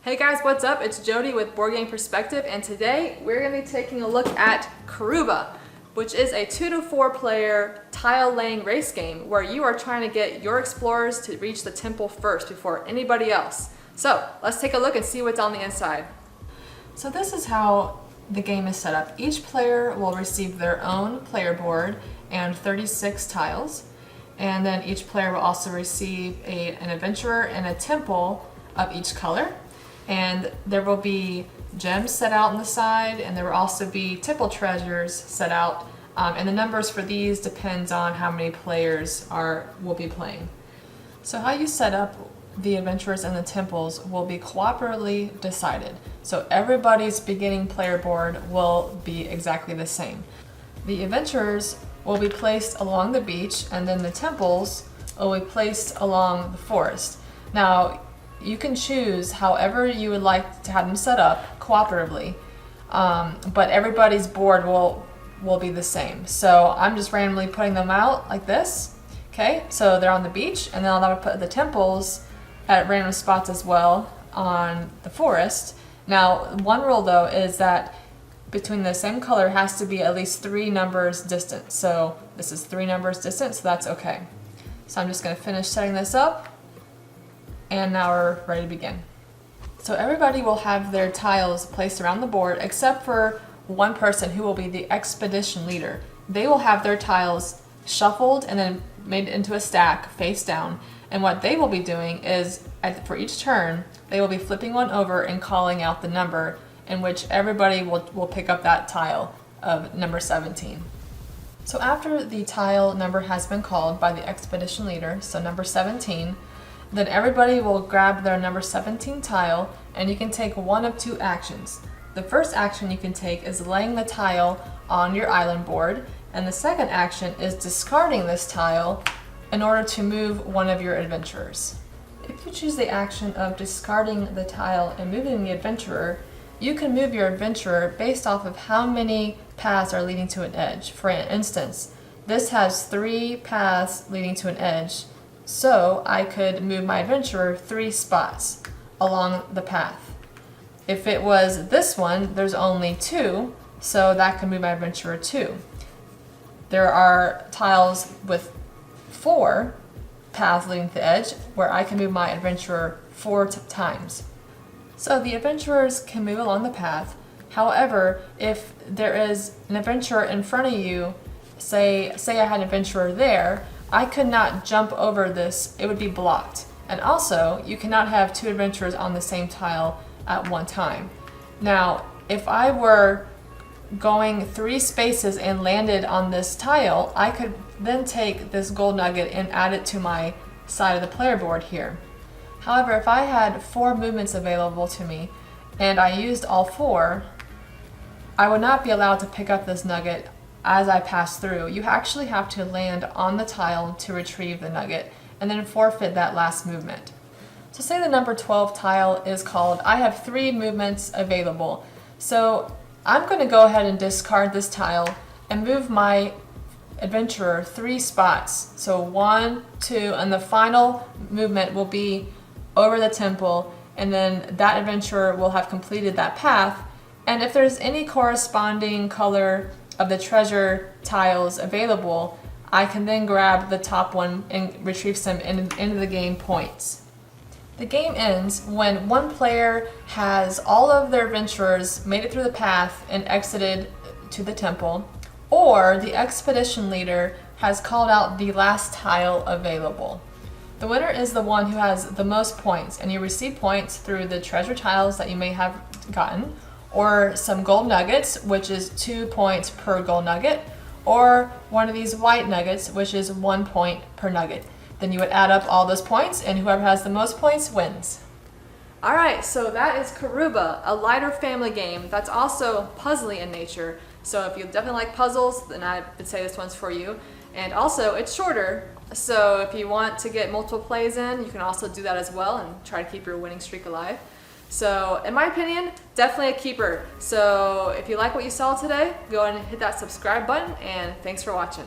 Hey guys, what's up? It's Jody with Board Game Perspective, and today we're going to be taking a look at Karuba, which is a 2 to 4 player tile laying race game where you are trying to get your explorers to reach the temple first before anybody else. So let's take a look and see what's on the inside. So this is how the game is set up. Each player will receive their own player board and 36 tiles, and then each player will also receive an adventurer and a temple of each color. And there will be gems set out on the side, and there will also be temple treasures set out, and the numbers for these depends on how many players will be playing. So how you set up the adventurers and the temples will be cooperatively decided. So everybody's beginning player board will be exactly the same. The adventurers will be placed along the beach, and then the temples will be placed along the forest. Now, you can choose however you would like to have them set up cooperatively, but everybody's board will be the same. So I'm just randomly putting them out like this. Okay, so they're on the beach, and then I'll put the temples at random spots as well on the forest. Now, one rule though is that between the same color has to be at least 3 numbers distant. So this is 3 numbers distant, so that's okay. So I'm just going to finish setting this up. And now we're ready to begin. So everybody will have their tiles placed around the board except for one person who will be the expedition leader. They will have their tiles shuffled and then made into a stack face down. And what they will be doing is, for each turn, they will be flipping one over and calling out the number in which everybody will pick up that tile of number 17. So after the tile number has been called by the expedition leader, so number 17, then everybody will grab their number 17 tile, and you can take one of 2 actions. The first action you can take is laying the tile on your island board, and the second action is discarding this tile in order to move one of your adventurers. If you choose the action of discarding the tile and moving the adventurer, you can move your adventurer based off of how many paths are leading to an edge. For instance, this has 3 paths leading to an edge, so I could move my adventurer 3 spots along the path. If it was this one, there's only 2, so that could move my adventurer 2. There are tiles with 4 paths leading to the edge where I can move my adventurer 4 times. So the adventurers can move along the path. However, if there is an adventurer in front of you, say I had an adventurer there, I could not jump over this, it would be blocked. And also, you cannot have 2 adventurers on the same tile at one time. Now, if I were going 3 spaces and landed on this tile, I could then take this gold nugget and add it to my side of the player board here. However, if I had 4 movements available to me and I used all 4, I would not be allowed to pick up this nugget as I pass through. You actually have to land on the tile to retrieve the nugget and then forfeit that last movement. So say the number 12 tile is called, I have 3 movements available. So I'm going to go ahead and discard this tile and move my adventurer 3 spots. So 1, 2, and the final movement will be over the temple, and then that adventurer will have completed that path. And if there's any corresponding color of the treasure tiles available, I can then grab the top one and retrieve some into the game points. The game ends when one player has all of their adventurers made it through the path and exited to the temple, or the expedition leader has called out the last tile available. The winner is the one who has the most points, and you receive points through the treasure tiles that you may have gotten, or some gold nuggets, which is 2 points per gold nugget, or one of these white nuggets, which is 1 point per nugget. Then you would add up all those points, and whoever has the most points wins. Alright, so that is Karuba, a lighter family game that's also puzzly in nature. So if you definitely like puzzles, then I would say this one's for you. And also, it's shorter, so if you want to get multiple plays in, you can also do that as well and try to keep your winning streak alive. So in my opinion, definitely a keeper. So if you like what you saw today, go ahead and hit that subscribe button, and thanks for watching.